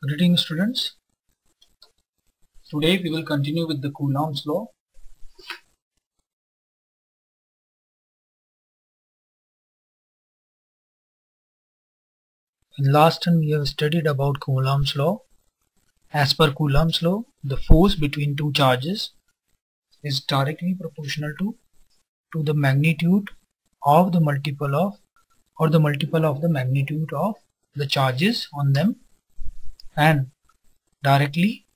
Greetings students. Today we will continue with the Coulomb's law. In last time we have studied about Coulomb's law. As per Coulomb's law, the force between two charges is directly proportional to the magnitude of the multiple of the multiple of the magnitude of the charges on them, and directly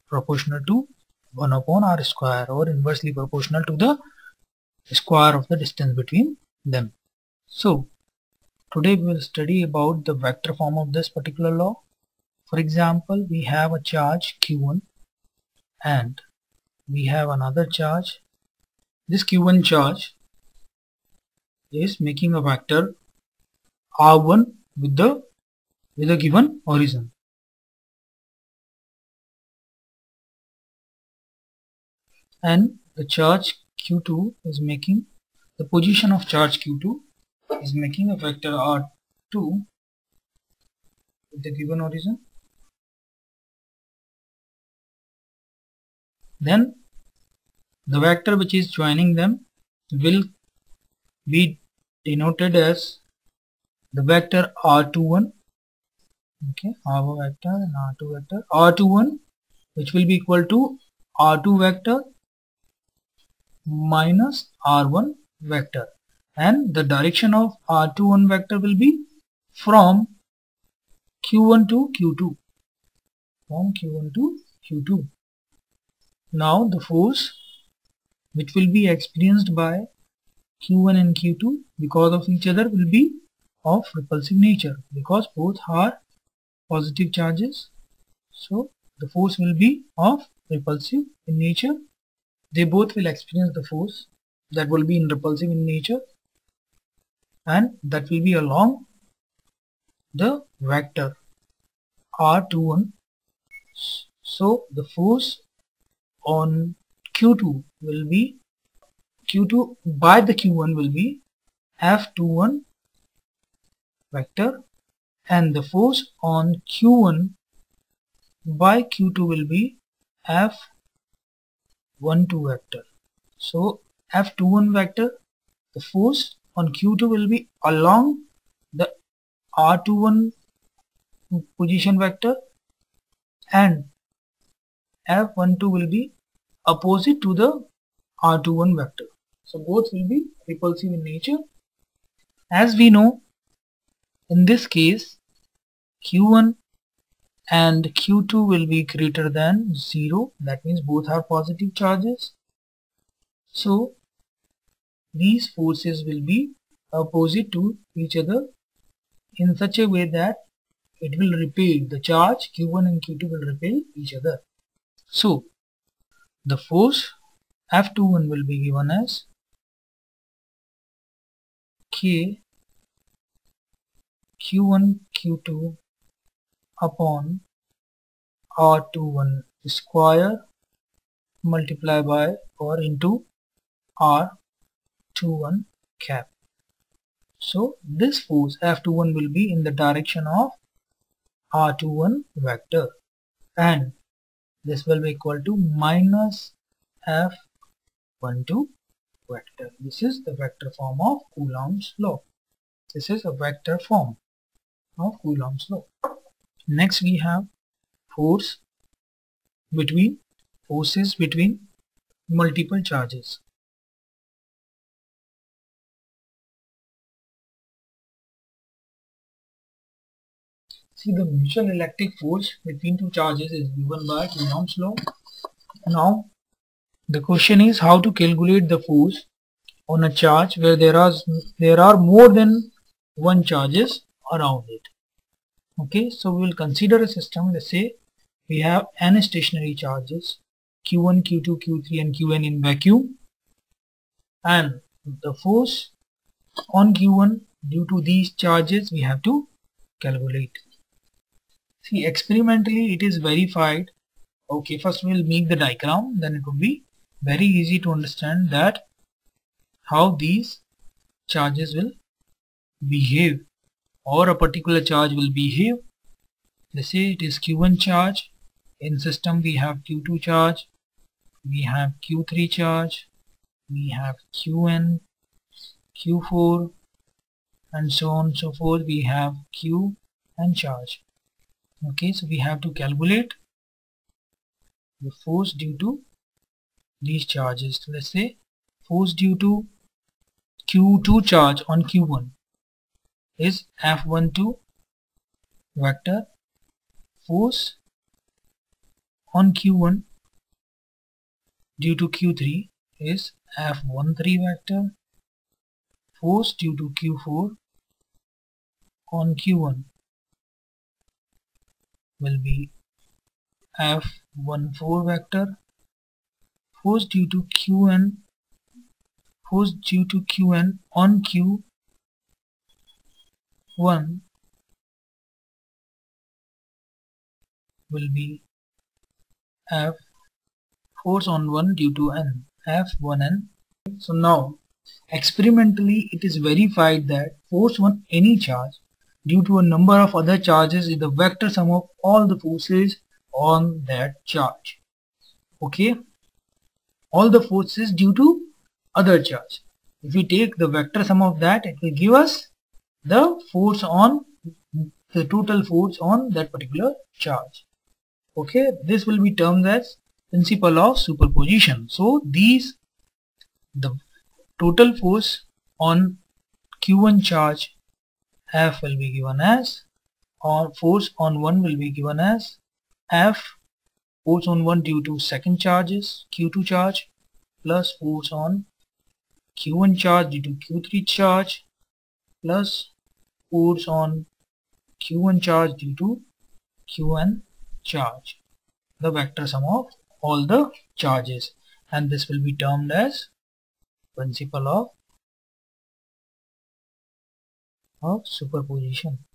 proportional to 1 upon r square, or inversely proportional to the square of the distance between them. So today we will study about the vector form of this particular law. For example, we have a charge q1 and we have another charge. This q1 charge is making a vector r1 with a given origin. And the charge q2 is making the position of charge q2 is making a vector r2 with the given origin. Then the vector which is joining them will be denoted as the vector r21. Okay, r1 vector and r2 vector. r21 which will be equal to r2 vector minus r1 vector, and the direction of r21 vector will be from q1 to q2. From q1 to q2. Now the force which will be experienced by q1 and q2 because of each other will be of repulsive nature, because both are positive charges. So the force will be of repulsive in nature. They both will experience the force that will be in repulsive in nature, and that will be along the vector r21. So the force on q2 will be q2 by the q1 will be f21 vector, and the force on q1 by q2 will be f12 vector. So f21 vector, the force on q2 will be along the r21 position vector, and f12 will be opposite to the r21 vector. So both will be repulsive in nature. As we know, in this case q1 and q2 will be greater than 0. That means both are positive charges. So these forces will be opposite to each other in such a way that it will repel the charge. q1 and q2 will repel each other. So the force f21 will be given as k q1 q2 upon r21 square multiplied by or into r21 cap. So this force f21 will be in the direction of r21 vector, and this will be equal to minus f12 vector. This is the vector form of Coulomb's law. This is a vector form of Coulomb's law. Next we have forces between multiple charges. See, the mutual electric force between two charges is given by Coulomb's law. Now the question is how to calculate the force on a charge where there are more than one charges around it. Okay, so we will consider a system. Let's say we have n stationary charges q1, q2, q3 and qn in vacuum, and the force on q1 due to these charges we have to calculate. See, experimentally it is verified. Okay, first we will make the diagram, then it will be very easy to understand that how these charges will behave, or a particular charge will behave let's say it is Q1 charge. In system we have Q2 charge, we have Q3 charge, we have Qn, Q4, and so on and so forth. We have Q and charge. Okay, so we have to calculate the force due to these charges. So let's say force due to Q2 charge on Q1 is F12 vector. Force on Q1 due to Q3 is F13 vector. Force due to Q4 on Q1 will be F14 vector. Force due to Qn on Q1 will be F force on 1 due to n, F1n. So now experimentally it is verified that force on any charge due to a number of other charges is the vector sum of all the forces on that charge. Okay, all the forces due to other charge. If we take the vector sum of that, it will give us the force on the total force on that particular charge. Okay, this will be termed as principle of superposition. So the total force on Q1 charge F will be given as, or force on 1 will be given as F force on 1 due to second charges Q2 charge plus force on Q1 charge due to Q3 charge plus force on Q1 charge due to Qn charge, the vector sum of all the charges, and this will be termed as principle of superposition.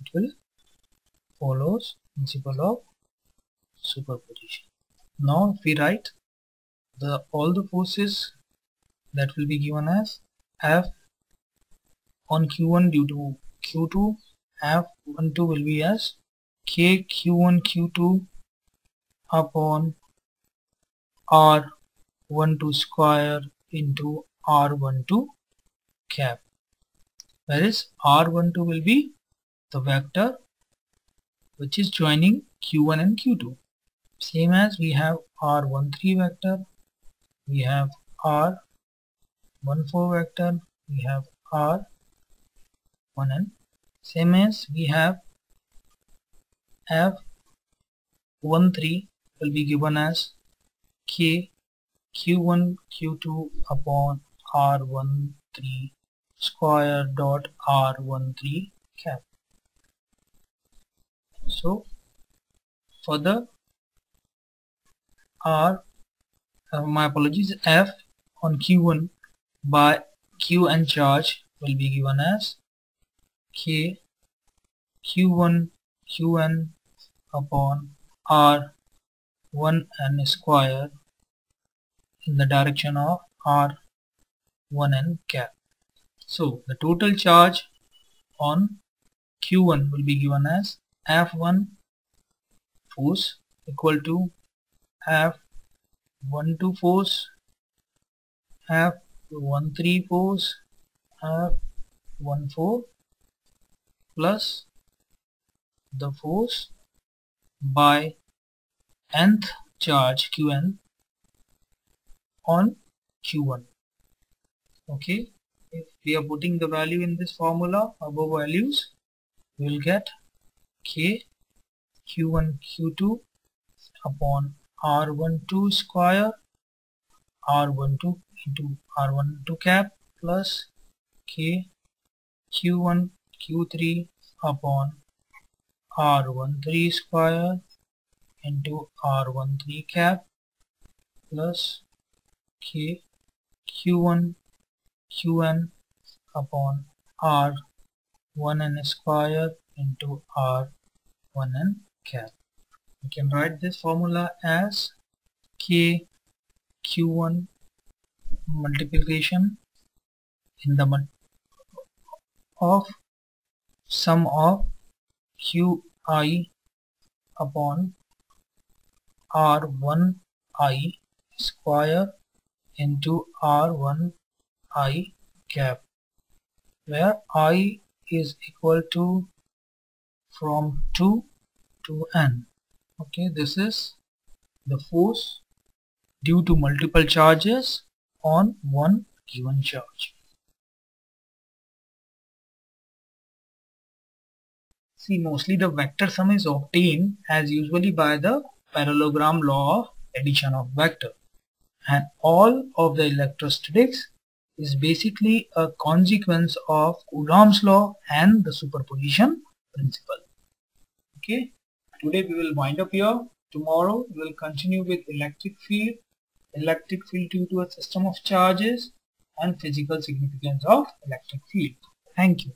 It will follows principle of superposition. Now if we write all the forces, that will be given as F on Q1 due to Q2, F12 will be as K Q1 Q2 upon R12 square into R12 cap, whereas R12 will be the vector which is joining Q1 and Q2. Same as we have R13 vector, we have R14 vector, we have R1n. Same as we have F13 will be given as K Q1 Q2 upon R13 square dot R13 cap. So for the F on Q1 by Qn charge will be given as K Q1 Qn upon R1n square in the direction of R1n cap. So the total charge on Q1 will be given as F1 force equal to F12 force, F13 force, F14 plus the force by nth charge Qn on Q1. Okay, if we are putting the value in this formula, above values, we will get K Q1 Q2 upon R12 square R12 into R12 cap plus K Q1 Q3 upon R13 square into R13 cap plus K Q1 Qn upon R1n square into R1n cap. We can write this formula as K Q1 multiplication in the of sum of Qi upon R1I square into R1I cap, where I is equal to from 2 to n. Okay, this is the force due to multiple charges on one given charge. See, mostly the vector sum is obtained as usually by the parallelogram law of addition of vector, and all of the electrostatics is basically a consequence of Coulomb's law and the superposition principle. Okay, today we will wind up here. Tomorrow we will continue with electric field due to a system of charges, and physical significance of electric field. Thank you.